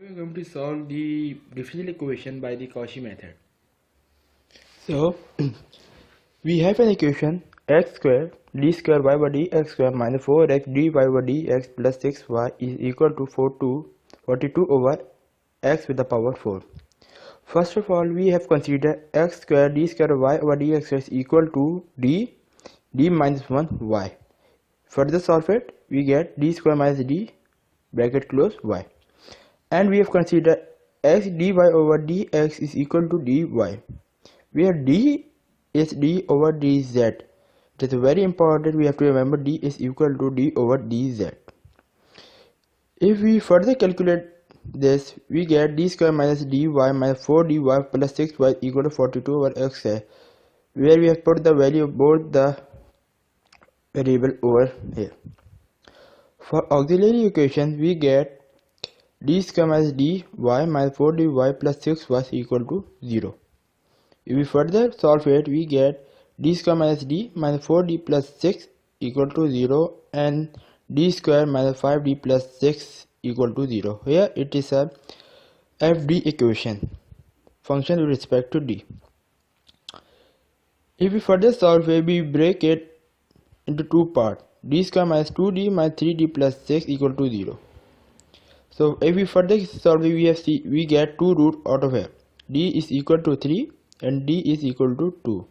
We are going to solve the differential equation by the Cauchy method. So we have an equation x square d square y by dx square minus 4x dy by dx plus 6y is equal to 42 over x with the power 4. First of all, we have considered x square d square y over dx square is equal to d minus 1 y. Further solve it, we get d square minus d bracket close y. And we have considered x dy over dx is equal to dy, where d is d over dz. It is very important, we have to remember d is equal to d over dz. If we further calculate this, we get d square minus dy minus 4dy plus 6y equal to 42 over x square, where we have put the value of both the variable over here. For auxiliary equation, we get d square minus dy minus 4dy plus 6y is equal to 0. If we further solve it, we get d square minus d minus 4d plus 6 equal to 0 and d square minus 5d plus 6 equal to 0. Here it is a FD equation, function with respect to d. If we further solve it, we break it into two parts. D square minus 2d minus 3d plus 6 equal to 0. So if we further solve it, we get 2 root out of here. D is equal to 3 and d is equal to 2.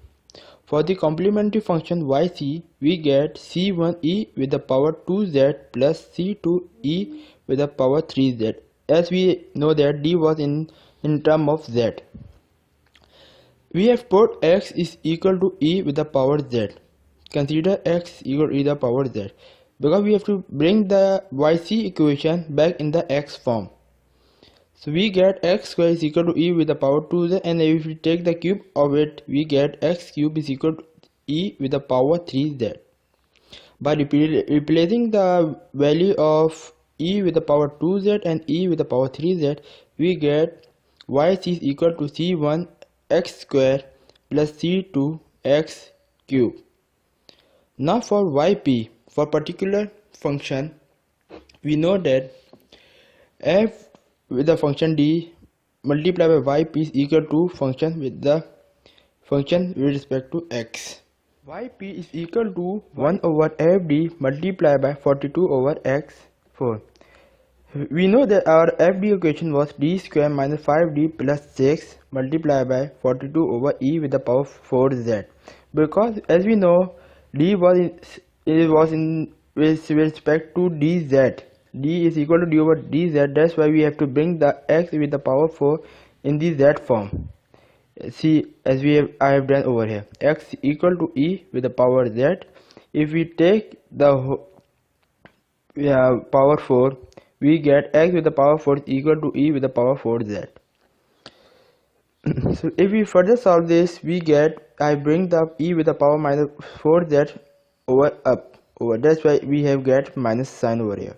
For the complementary function yc, we get c1e with the power 2z plus c2e with the power 3z, as we know that d was in term of z. We have put x is equal to e with the power z. Consider x equal to e the power z, because we have to bring the yc equation back in the x form. So we get x square is equal to e with the power 2z, and if we take the cube of it, we get x cube is equal to e with the power 3z. By replacing the value of e with the power 2z and e with the power 3z, we get yc is equal to c1 x square plus c2 x cube. Now for yp, for particular function, we know that f with the function d multiplied by yp is equal to function with respect to x. Yp is equal to 1 over fd multiplied by 42 over x4. We know that our fd equation was d square minus 5d plus 6 multiplied by 42 over e with the power 4z, because as we know d was in with respect to dz. D is equal to d over dz. That's why we have to bring the x with the power 4 in the z form. See, as I have done over here, x equal to e with the power z. If we take the power 4, we get x with the power 4 is equal to e with the power 4z. So if we further solve this, we get, I bring the e with the power minus 4z over up over. That's why we have get minus sign over here.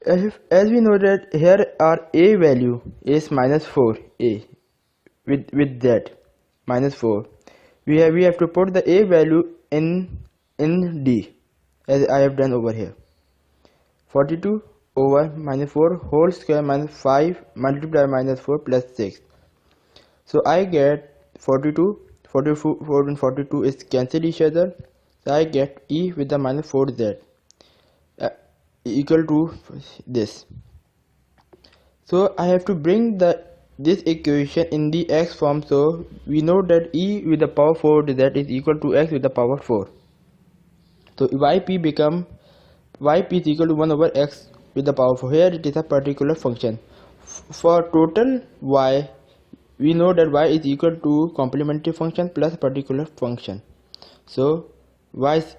As we know that here our a value is minus 4, a with z minus 4, we have to put the a value in d, as I have done over here. 42 over minus 4 whole square minus 5 multiplied by minus 4 plus 6. So I get 42 and 42 is cancel each other. So I get e with the minus 4z equal to this. So I have to bring this equation in the x form. So we know that e with the power 4z is equal to x with the power 4. So yp is equal to 1 over x with the power 4. Here it is a particular function. For total y, we know that y is equal to complementary function plus particular function. So y is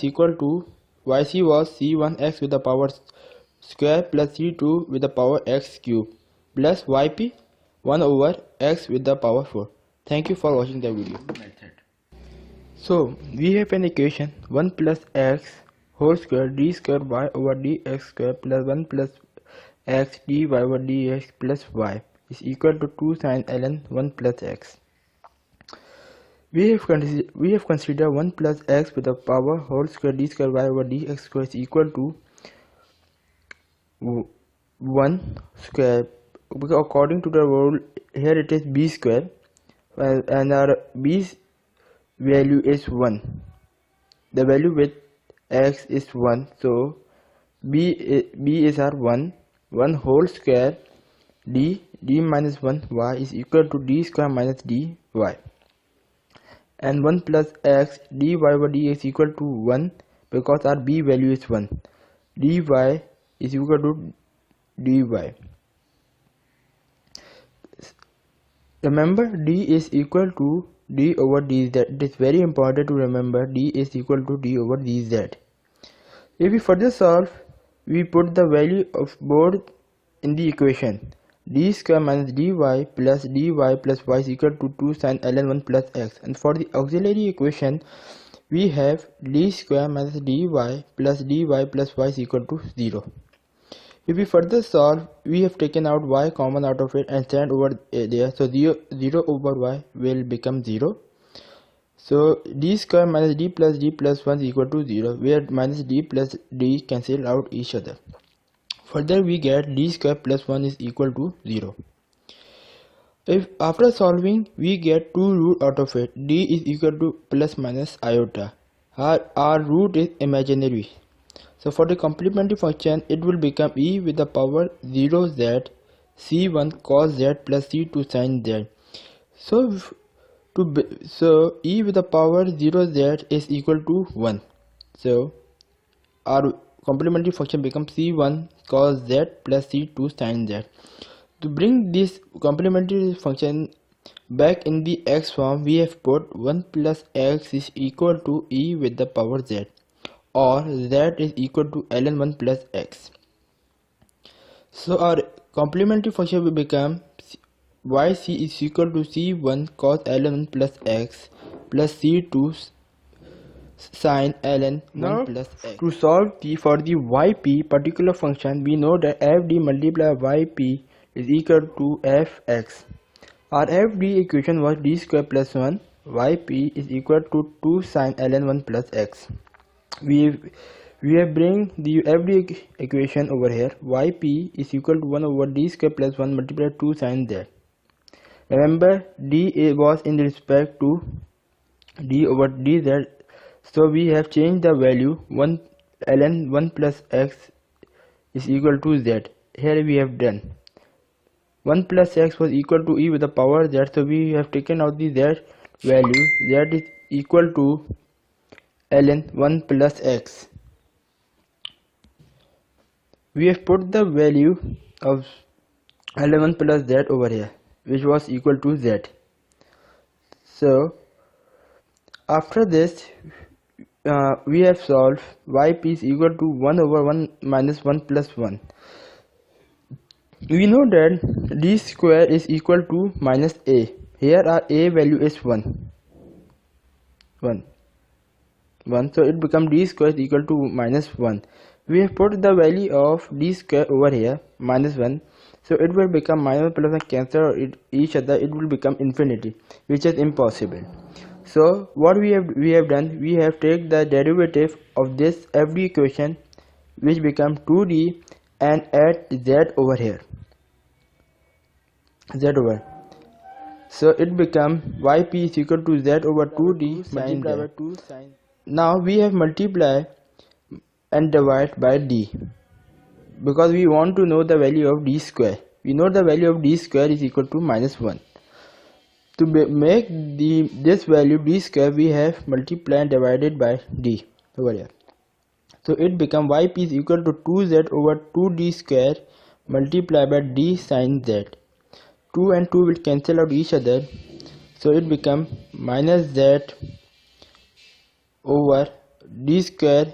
equal to yc was c1 x with the power square plus c2 with the power x cube plus yp 1 over x with the power 4. Thank you for watching the video. So we have an equation 1 plus x whole square d square y over dx square plus 1 plus x dy over dx plus y is equal to 2 sin ln 1 plus x. We have considered 1 plus x with the power whole square d square y over dx square is equal to 1 square, because according to the rule here it is b square, and our b's value is 1. The value with x is 1, so b is our 1 whole square d minus 1 y is equal to d square minus dy, and 1 plus x dy by dx is equal to 1 because our b value is 1. Dy is equal to dy. Remember, d is equal to d over dz. It is very important to remember d is equal to d over dz. If we further solve, we put the value of both in the equation. D square minus dy plus dy plus y is equal to 2 sin ln 1 plus x. And for the auxiliary equation, we have d square minus dy plus dy plus y is equal to 0. If we further solve, we have taken out y common out of it and stand over there. So 0 over y will become 0. So d square minus d plus 1 is equal to 0, where minus d plus d cancel out each other. Further, we get d square plus 1 is equal to 0. If after solving, we get 2 root out of it. D is equal to plus minus iota. Our root is imaginary. So for the complementary function, it will become e with the power 0z c1 cos z plus c2 sin z. So e with the power 0z is equal to 1. So our complementary function becomes c1 cos z plus c2 sin z. To bring this complementary function back in the x form, we have put 1 plus x is equal to e with the power z, or z is equal to ln 1 plus x. So our complementary function will become yc is equal to c1 cos ln 1 plus x plus c2 sin ln 1 plus x. To solve for the yp particular function, we know that fd multiplied yp is equal to fx. Our fd equation was d square plus 1, yp is equal to 2 sin ln 1 plus x. We have bring the fd equation over here. Yp is equal to 1 over d square plus 1 multiplied 2 sin z. Remember, d was in respect to d over dz, so we have changed the value. 1 ln 1 plus x is equal to z. Here we have done 1 plus x was equal to e with the power z, so we have taken out the z value. Z is equal to ln 1 plus x. We have put the value of ln 1 plus z over here, which was equal to z. So after this, we have solved yp is equal to 1 over 1 minus 1 plus 1. We know that d square is equal to minus a. Here our a value is 1. So it becomes d square is equal to minus 1. We have put the value of d square over here, minus 1. So it will become minus plus and cancel each other. It will become infinity, which is impossible. So what we have done, we have taken the derivative of this fd equation, which become 2d, and add z over here. So it become yp is equal to z over 2d sin z. Now we have multiply and divide by d, because we want to know the value of d square. We know the value of d square is equal to minus 1. To make this value d square, we have multiplied and divided by d over here. So it becomes yp is equal to 2z over 2d square multiplied by d sin z. 2 and 2 will cancel out each other, so it becomes minus z over d square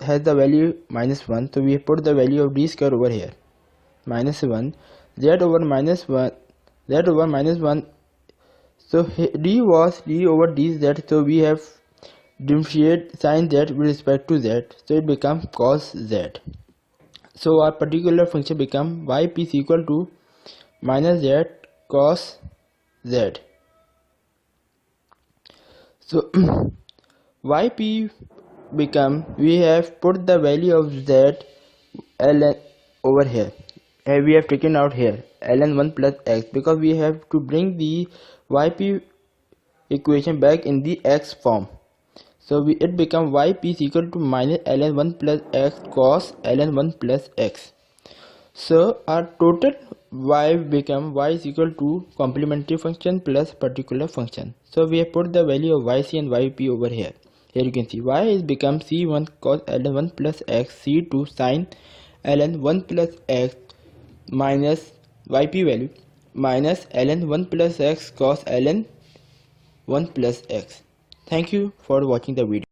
has the value minus 1, so we put the value of d square over here, minus 1, z over minus 1. So d was d over dz, so we have differentiate sin z with respect to z, so it becomes cos z. So our particular function become yp is equal to minus z cos z. So yp become, we have put the value of z ln over here. And we have taken out here ln1 plus x because we have to bring the yp equation back in the x form. So it becomes yp is equal to minus ln1 plus x cos ln1 plus x. So our total y become y is equal to complementary function plus particular function. So we have put the value of yc and yp over here. Here you can see y is become c1 cos ln1 plus x, c2 sin ln1 plus x minus yp value minus ln1 plus x cos ln1 plus x. Thank you for watching the video.